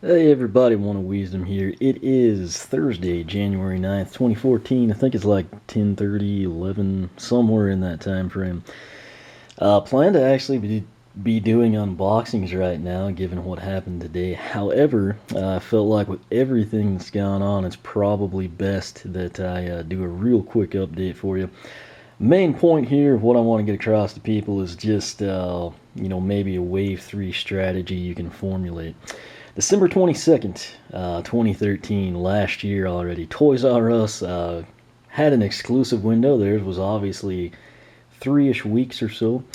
Hey everybody, One of Wisdom here. It is Thursday, January 9th, 2014. I think it's like 10:30, 11, somewhere in that time frame. Plan to actually be doing unboxings right now, given what happened today. However, I felt like with everything that's gone on, it's probably best that I do a real quick update for you. Main point here, what I want to get across to people is just, maybe a Wave 3 strategy you can formulate. December 22nd, 2013, last year already, Toys R Us had an exclusive window. Theirs was obviously 3-ish weeks or so.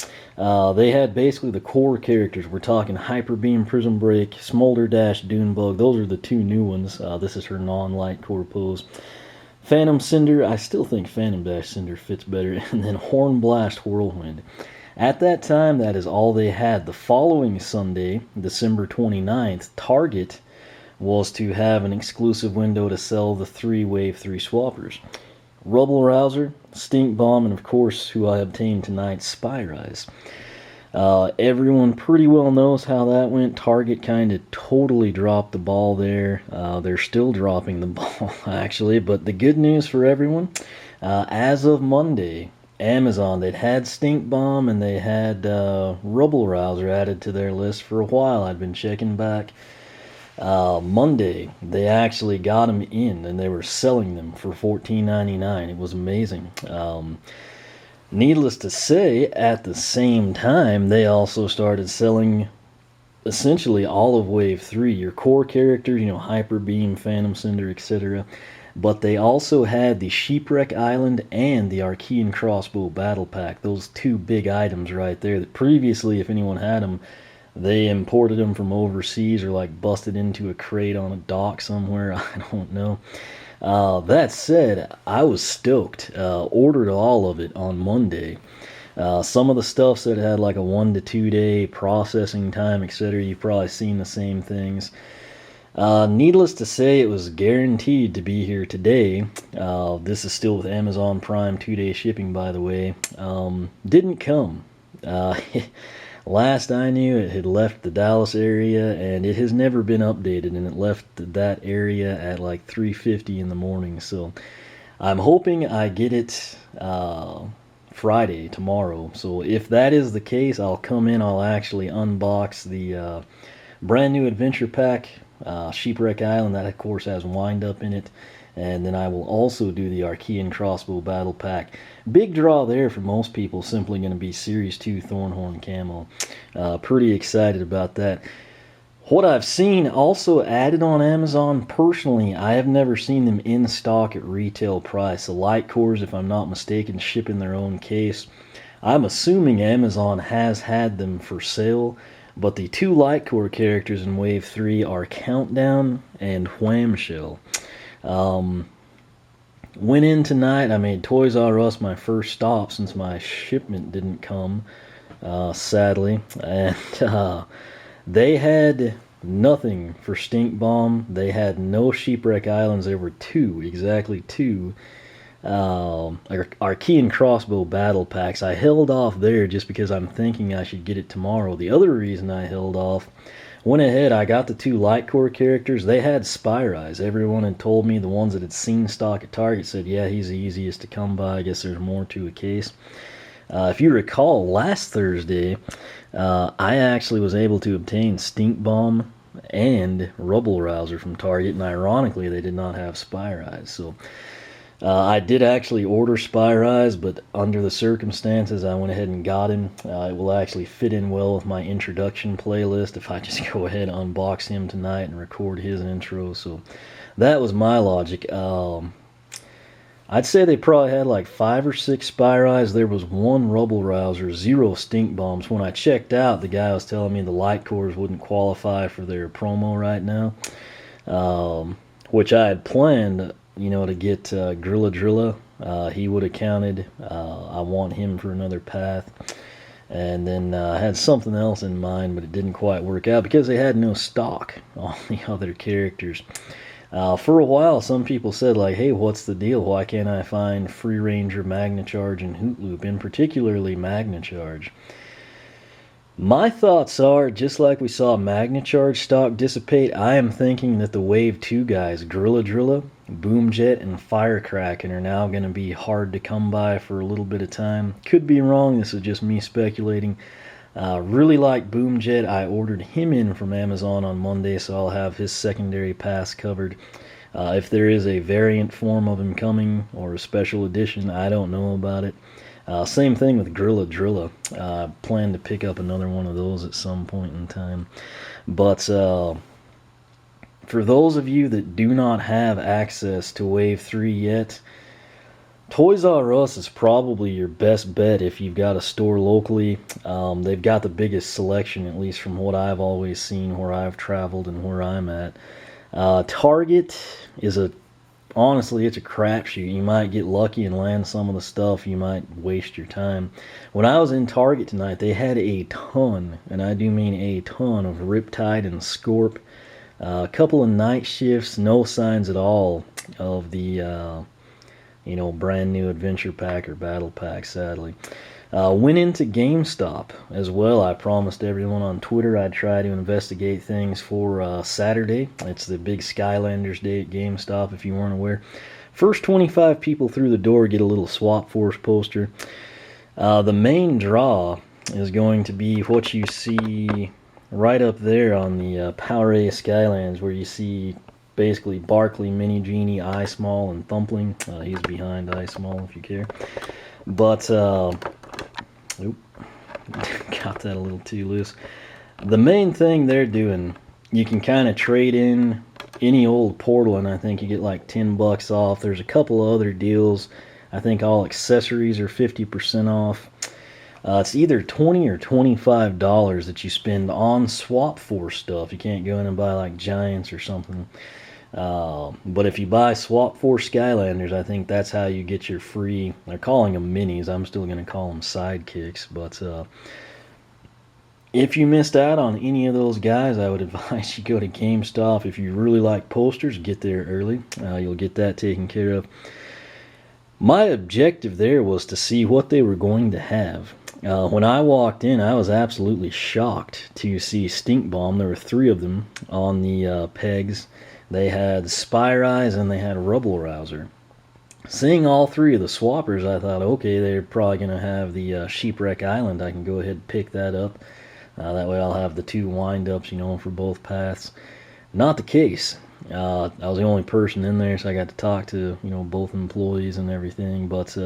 They had basically the core characters. We're talking Hyper Beam, Prism Break, Smolder Dash, Dunebug. Those are the two new ones. This is her non-light core pose. Phantom Cinder, I still think Phantom Dash Cinder fits better, and then Horn Blast Whirlwind. At that time, that is all they had. The following Sunday, December 29th, Target was to have an exclusive window to sell the three Wave 3 swappers. Rubble Rouser, Stink Bomb, and of course, who I obtained tonight, Spy Rise. Everyone pretty well knows how that went. Target kind of totally dropped the ball there. They're still dropping the ball, actually. But the good news for everyone, as of Monday, Amazon, they'd had Stink Bomb and they had Rubble Rouser added to their list for a while. I'd been checking back. Monday, they actually got them in and they were selling them for $14.99. It was amazing. Needless to say, at the same time, they also started selling essentially all of Wave 3, your core characters, Hyper Beam, Phantom Cinder, etc. But they also had the Sheepwreck Island and the Arkeyan Crossbow Battle Pack. Those two big items right there that previously, if anyone had them, they imported them from overseas or like busted into a crate on a dock somewhere. I don't know. That said, I was stoked. Ordered all of it on Monday. Some of the stuff said it had like a 1 to 2 day processing time, etc. You've probably seen the same things. Needless to say, it was guaranteed to be here today. This is still with Amazon Prime 2 day shipping, by the way. Didn't come. Last I knew, it had left the Dallas area, and it has never been updated, and it left that area at like 3:50 in the morning. So I'm hoping I get it Friday, tomorrow. So if that is the case, I'll come in, I'll actually unbox the brand new adventure pack, Sheepwreck Island. That, of course, has Wind Up in it. And then I will also do the Arkeyan Crossbow Battle Pack. Big draw there for most people, simply going to be Series 2 Thornhorn Camo. Pretty excited about that. What I've seen also added on Amazon, personally, I have never seen them in stock at retail price. The light cores, if I'm not mistaken, ship in their own case. I'm assuming Amazon has had them for sale, but the two light core characters in Wave 3 are Countdown and Wham-Shell. Went in tonight. I made Toys R Us my first stop since my shipment didn't come, sadly. And they had nothing for Stink Bomb. They had no Sheepwreck Islands. There were two, exactly two, Arkeyan Crossbow Battle Packs. I held off there just because I'm thinking I should get it tomorrow. The other reason I held off, went ahead, I got the two light core characters. They had Spy Rise. Everyone had told me, the ones that had seen stock at Target said, yeah, he's the easiest to come by. I guess there's more to a case. If you recall, last Thursday, I actually was able to obtain Stink Bomb and Rubble Rouser from Target, and ironically, they did not have Spy Rise. So I did actually order Spy Rise, but under the circumstances, I went ahead and got him. It will actually fit in well with my introduction playlist if I just go ahead and unbox him tonight and record his intro. So that was my logic. I'd say they probably had like 5 or 6 Spy Rise. There was one Rubble Rouser, 0 Stink Bombs. When I checked out, the guy was telling me the light cores wouldn't qualify for their promo right now, which I had planned, to get Grilla Drilla. He would have counted. I want him for another path. And then I had something else in mind, but it didn't quite work out because they had no stock on the other characters. For a while, some people said, like, hey, what's the deal? Why can't I find Free Ranger, Magna Charge, and Hoot Loop, in particularly Magna Charge? My thoughts are, just like we saw Magna Charge stock dissipate, I am thinking that the Wave 2 guys, Drilla Drilla, Boomjet, and Firecracken, are now going to be hard to come by for a little bit of time. Could be wrong, this is just me speculating. Really like Boomjet. I ordered him in from Amazon on Monday, so I'll have his secondary pass covered. If there is a variant form of him coming, or a special edition, I don't know about it. Same thing with Grilla Drilla. Plan to pick up another one of those at some point in time. But for those of you that do not have access to Wave 3 yet, Toys R Us is probably your best bet if you've got a store locally. They've got the biggest selection, at least from what I've always seen where I've traveled and where I'm at. Target is honestly, it's a crapshoot. You might get lucky and land some of the stuff. You might waste your time. When I was in Target tonight, they had a ton, and I do mean a ton, of Riptide and Scorp. A couple of night shifts, no signs at all of the, brand new Adventure Pack or Battle Pack, sadly. Went into GameStop as well. I promised everyone on Twitter I'd try to investigate things for Saturday. It's the big Skylanders day at GameStop, if you weren't aware. First 25 people through the door get a little Swap Force poster. The main draw is going to be what you see right up there on the Power-A Skylanders, where you see basically Barkley, Mini Genie, Eye Small, and Thumpling. He's behind Eye Small, if you care. But oop, got that a little too loose. The main thing they're doing, you can kind of trade in any old Portal, and I think you get like $10 off. There's a couple other deals. I think all accessories are 50% off. It's either $20 or $25 that you spend on Swap Force stuff. You can't go in and buy like Giants or something. But if you buy Swap Force Skylanders, I think that's how you get your free, they're calling them minis, I'm still going to call them sidekicks, but if you missed out on any of those guys, I would advise you go to GameStop. If you really like posters, get there early. You'll get that taken care of. My objective there was to see what they were going to have. When I walked in, I was absolutely shocked to see Stink Bomb. There were 3 of them on the pegs. They had Spire Eyes and they had Rubble Rouser. Seeing all 3 of the swappers, I thought, okay, they're probably going to have the Shipwreck Island. I can go ahead and pick that up. That way I'll have the 2 wind-ups, for both paths. Not the case. I was the only person in there, so I got to talk to, both employees and everything. But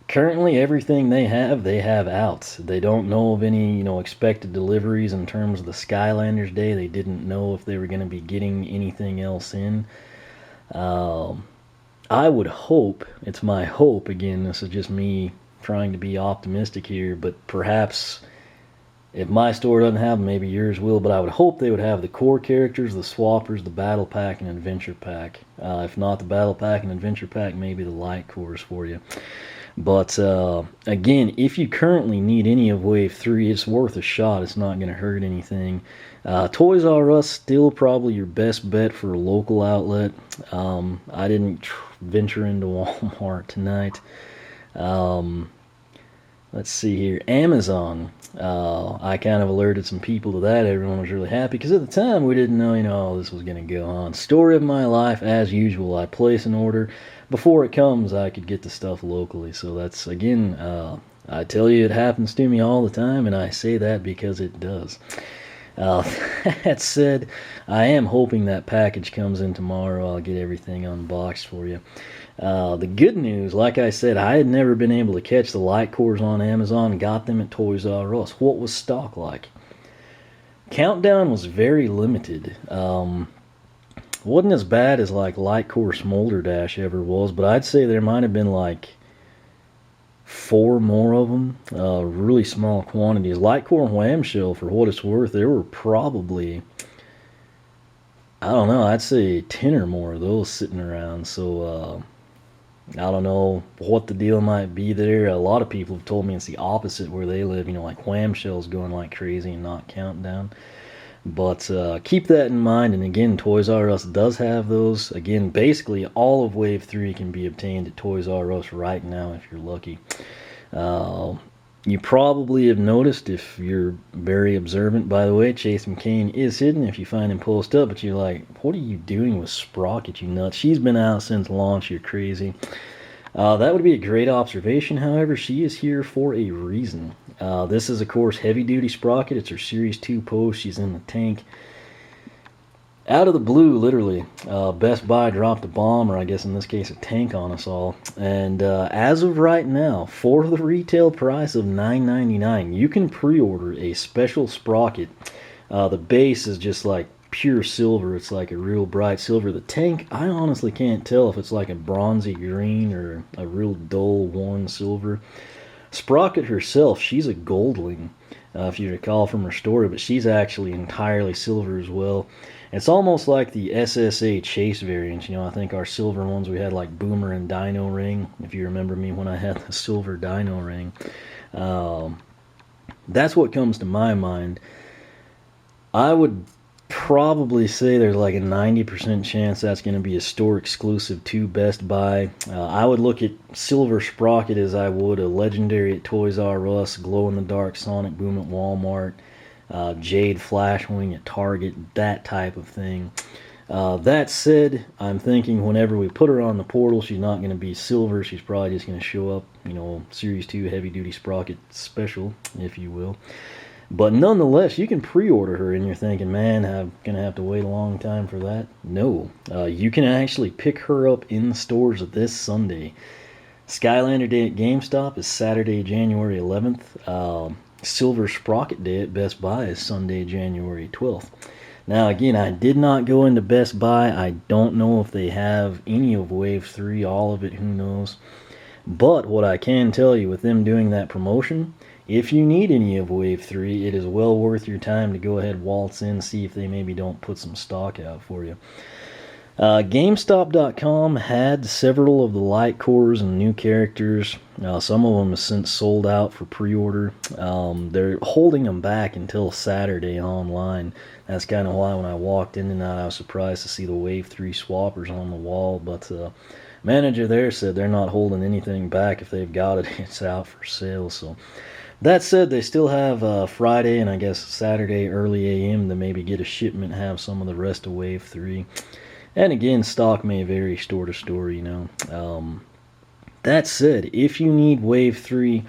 currently, everything they have out. They don't know of any, expected deliveries in terms of the Skylanders Day. They didn't know if they were going to be getting anything else in. I would hope, it's my hope, again, this is just me trying to be optimistic here, but perhaps if my store doesn't have them, maybe yours will, but I would hope they would have the core characters, the swappers, the battle pack, and adventure pack. If not the battle pack and adventure pack, maybe the light cores for you. But again, if you currently need any of Wave 3, it's worth a shot. It's not going to hurt anything. Toys R Us, still probably your best bet for a local outlet. I didn't venture into Walmart tonight. Let's see here. Amazon. I kind of alerted some people to that. Everyone was really happy because at the time we didn't know, all this was going to go on. Story of my life, as usual. I place an order. Before it comes, I could get the stuff locally. So that's, again, I tell you it happens to me all the time, and I say that because it does. That said, I am hoping that package comes in tomorrow. I'll get everything unboxed for you. The good news, like I said, I had never been able to catch the light cores on Amazon. Got them at Toys R Us. What was stock like? Countdown was very limited. Wasn't as bad as like Light Core Smolder Dash ever was, but I'd say there might have been like 4 more of them. Really small quantities. Light Core and Wham-Shell, for what it's worth, there were probably, I don't know, I'd say 10 or more of those sitting around. So I don't know what the deal might be there. A lot of people have told me it's the opposite where they live. Like Wham-Shell's going like crazy and not Countdown. But keep that in mind. And again, Toys R Us does have those. Again, basically all of Wave 3 can be obtained at Toys R Us right now if you're lucky. You probably have noticed, if you're very observant, by the way, Chase McCain is hidden if you find him post up, but you're like, what are you doing with Sprocket, you nuts? She's been out since launch, you're crazy. That would be a great observation, however, she is here for a reason. This is, of course, Heavy Duty Sprocket. It's her Series 2 post. She's in the tank. Out of the blue, literally, Best Buy dropped a bomb, or I guess in this case a tank, on us all. And as of right now, for the retail price of $9.99, you can pre-order a special sprocket. The base is just like pure silver. It's like a real bright silver. The tank, I honestly can't tell if it's like a bronzy green or a real dull worn silver. Sprocket herself, she's a goldling, if you recall from her story, but she's actually entirely silver as well. It's almost like the SSA Chase variants. I think our silver ones, we had like Boomer and Dino Ring, if you remember me when I had the silver Dino Ring. That's what comes to my mind. I would probably say there's like a 90% chance that's going to be a store exclusive to Best Buy. I would look at Silver Sprocket as I would a Legendary at Toys R Us, Glow in the Dark Sonic Boom at Walmart, Jade Flashwing at Target, that type of thing. That said, I'm thinking whenever we put her on the portal, she's not going to be silver. She's probably just going to show up, Series 2 Heavy Duty Sprocket Special, if you will. But nonetheless, you can pre-order her, and you're thinking, man, I'm going to have to wait a long time for that. No, you can actually pick her up in the stores this Sunday. Skylander Day at GameStop is Saturday, January 11th. Silver Sprocket Day at Best Buy is Sunday, January 12th. Now, again, I did not go into Best Buy. I don't know if they have any of Wave 3, all of it, who knows. But what I can tell you, with them doing that promotion, if you need any of Wave 3, it is well worth your time to go ahead, waltz in, see if they maybe don't put some stock out for you. GameStop.com had several of the light cores and new characters. Some of them have since sold out for pre-order. They're holding them back until Saturday online. That's kind of why when I walked in tonight, I was surprised to see the Wave 3 swappers on the wall. But manager there said they're not holding anything back. If they've got it, it's out for sale. So that said, they still have Friday and I guess Saturday early AM to maybe get a shipment, have some of the rest of Wave 3. And again, stock may vary store to store, That said, if you need Wave 3,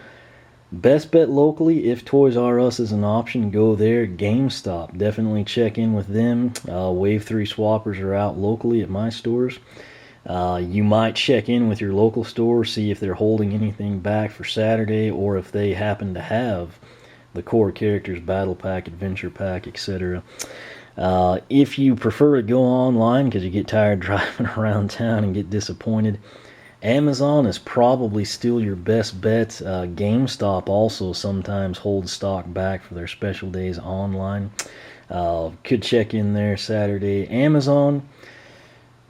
best bet locally, if Toys R Us is an option, go there. GameStop, definitely check in with them. Wave 3 swappers are out locally at my stores. You might check in with your local store, see if they're holding anything back for Saturday, or if they happen to have the core characters, Battle Pack, Adventure Pack, etc. If you prefer to go online because you get tired driving around town and get disappointed, Amazon is probably still your best bet. GameStop also sometimes holds stock back for their special days online. Could check in there Saturday. Amazon,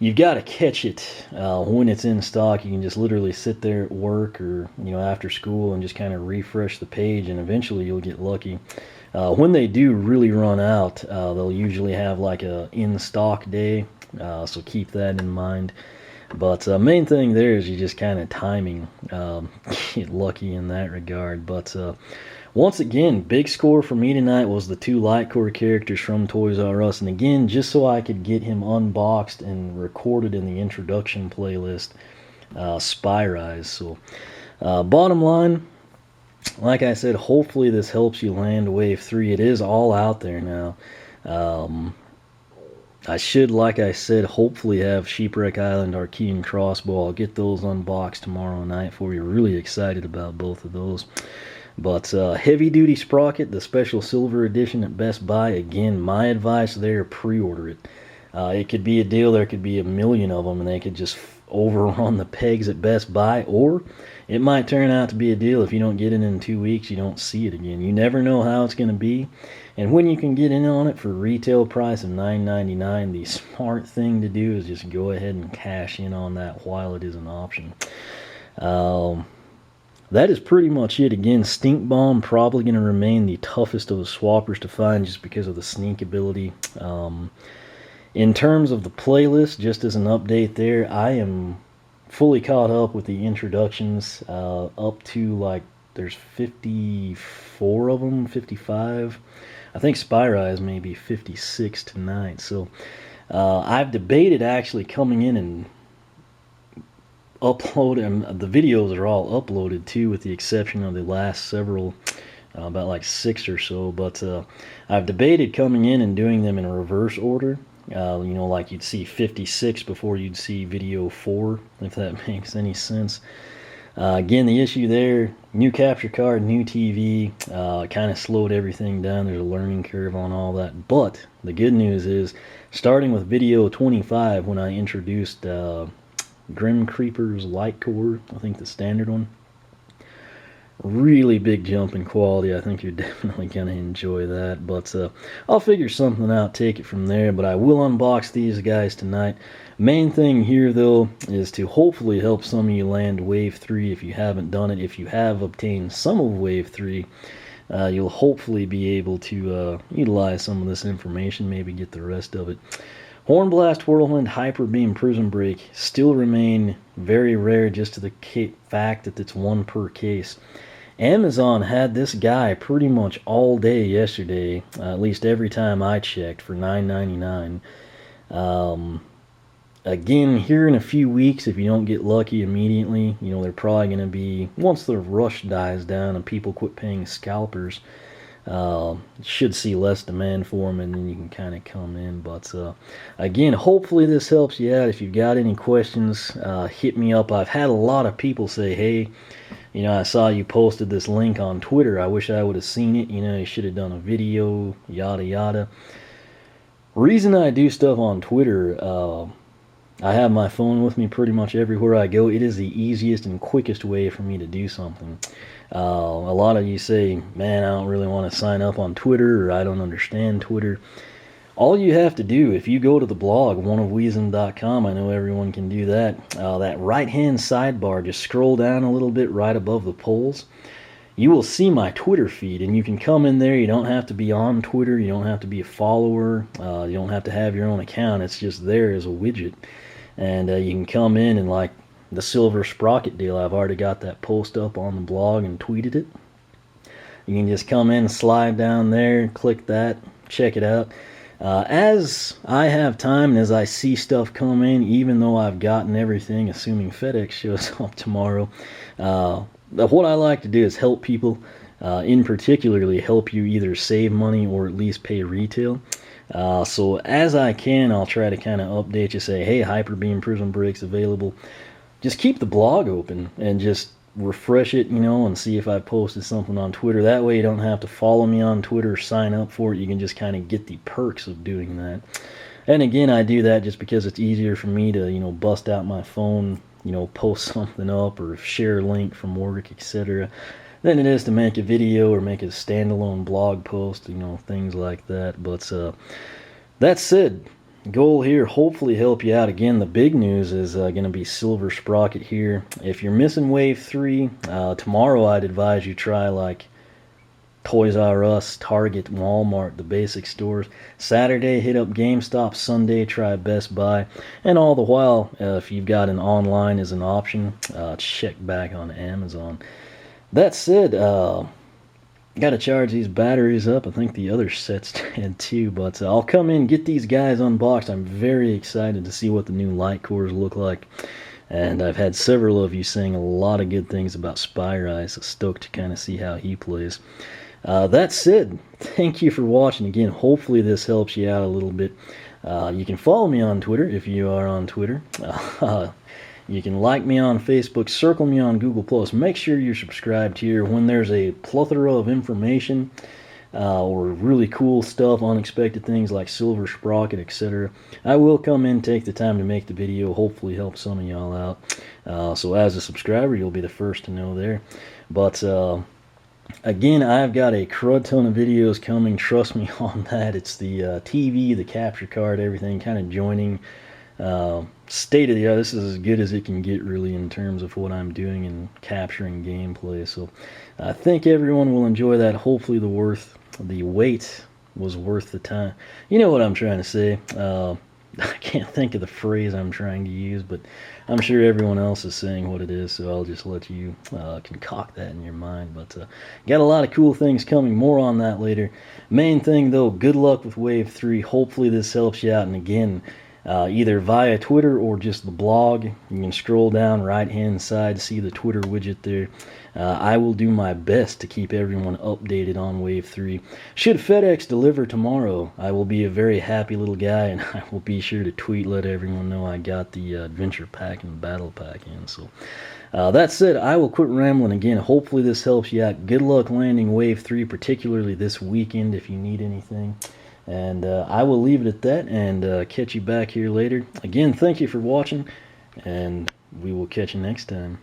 you've got to catch it when it's in stock. You can just literally sit there at work or after school and just kind of refresh the page, and eventually you'll get lucky. When they do really run out, they'll usually have like a in-stock day, so keep that in mind. But main thing there is you just kind of timing, get lucky in that regard. But once again, big score for me tonight was the 2 light core characters from Toys R Us. And again, just so I could get him unboxed and recorded in the introduction playlist, Spy Rise. So bottom line, like I said, hopefully this helps you land Wave 3. It is all out there now. I should, like I said, hopefully have Sheepwreck Island, Arkeyan, Crossbow. I'll get those unboxed tomorrow night for you. Really excited about both of those. But Heavy Duty Sprocket, the special silver edition at Best Buy, again, my advice there, pre-order it. It could be a deal. There could be a million of them, and they could just overrun the pegs at Best Buy, or it might turn out to be a deal. If you don't get it in 2 weeks, you don't see it again. You never know how it's going to be. And when you can get in on it for retail price of $9.99, the smart thing to do is just go ahead and cash in on that while it is an option. That is pretty much it. Again, Stink Bomb probably going to remain the toughest of the swappers to find just because of the sneak ability. In terms of the playlist, just as an update there, I am fully caught up with the introductions up to like there's 54 of them, 55. I think Spyrise may be 56 tonight. So I've debated actually coming in and uploading. The videos are all uploaded too, with the exception of the last several, about like 6 or so. But I've debated coming in and doing them in reverse order. Like you'd see 56 before you'd see video 4, if that makes any sense. Again, the issue there, new capture card, new TV, kind of slowed everything down. There's a learning curve on all that. But the good news is, starting with video 25, when I introduced Grim Creeper's Light Core, I think the standard one, really big jump in quality. I think you're definitely going to enjoy that. But I'll figure something out, take it from there. But I will unbox these guys tonight. Main thing here, though, is to hopefully help some of you land Wave 3 if you haven't done it. If you have obtained some of Wave 3, you'll hopefully be able to utilize some of this information, maybe get the rest of it. Hornblast, Whirlwind, Hyper Beam, Prism Break still remain very rare, just to the fact that it's 1 per case. Amazon had this guy pretty much all day yesterday, at least every time I checked, for $9.99. Again, here in a few weeks, if you don't get lucky immediately, they're probably going to be, once the rush dies down and people quit paying scalpers, should see less demand for them, and then you can kind of come in. But again, hopefully this helps you out. If you've got any questions, hit me up. I've had a lot of people say, hey, I saw you posted this link on Twitter. I wish I would have seen it. You should have done a video, yada yada. Reason I do stuff on Twitter, I have my phone with me pretty much everywhere I go. It is the easiest and quickest way for me to do something. A lot of you say, man, I don't really want to sign up on Twitter, or I don't understand Twitter. All you have to do, if you go to the blog, oneofweezem.com, I know everyone can do that, that right-hand sidebar, just scroll down a little bit right above the polls. You will see my Twitter feed, and you can come in there. You don't have to be on Twitter. You don't have to be a follower. You don't have to have your own account. It's just there as a widget. And you can come in and, like the Silver Sprocket deal, I've already got that post up on the blog and tweeted it. You can just come in, slide down there, click that, check it out. As I have time and as I see stuff come in, even though I've gotten everything, assuming FedEx shows up tomorrow, what I like to do is help people, in particularly help you either save money or at least pay retail. So as I can, I'll try to kind of update you, say, hey, Hyper Beam Prism Break's available. Just keep the blog open and just refresh it, and see if I posted something on Twitter. That way you don't have to follow me on Twitter or sign up for it. You can just kind of get the perks of doing that. And again, I do that just because it's easier for me to, bust out my phone, post something up or share a link from work, etc., than it is to make a video or make a standalone blog post, things like that. But that said, goal here, hopefully help you out. Again, the big news is going to be Silver Sprocket here. If you're missing Wave 3, tomorrow I'd advise you try like Toys R Us, Target, Walmart, the basic stores. Saturday, hit up GameStop. Sunday, try Best Buy. And all the while, if you've got an online as an option, check back on Amazon. That said, got to charge these batteries up. I think the other sets did too, but I'll come in, get these guys unboxed. I'm very excited to see what the new light cores look like. And I've had several of you saying a lot of good things about Spyrise, so stoked to kind of see how he plays. That said, thank you for watching. Again, hopefully this helps you out a little bit. You can follow me on Twitter if you are on Twitter. You can like me on Facebook, circle me on Google+. Make sure you're subscribed here. When there's a plethora of information or really cool stuff, unexpected things like Silver Sprocket, etc., I will come in, take the time to make the video, hopefully help some of y'all out. So as a subscriber, you'll be the first to know there. But again, I've got a crud ton of videos coming, trust me on that. It's the TV, the capture card, everything kind of joining. State of the art. This is as good as it can get, really, in terms of what I'm doing and capturing gameplay. So I think everyone will enjoy that. Hopefully the wait was worth the time. You know what I'm trying to say. I can't think of the phrase I'm trying to use, but I'm sure everyone else is saying what it is, so I'll just let you concoct that in your mind. But got a lot of cool things coming. More on that later. Main thing, though, good luck with Wave 3. Hopefully this helps you out. And again, either via Twitter or just the blog. You can scroll down right-hand side, see the Twitter widget there. I will do my best to keep everyone updated on Wave 3. Should FedEx deliver tomorrow, I will be a very happy little guy, and I will be sure to tweet, let everyone know I got the Adventure Pack and Battle Pack in. So that said, I will quit rambling again. Hopefully this helps you out. Good luck landing Wave 3, particularly this weekend if you need anything. And I will leave it at that and catch you back here later. Again, thank you for watching, and we will catch you next time.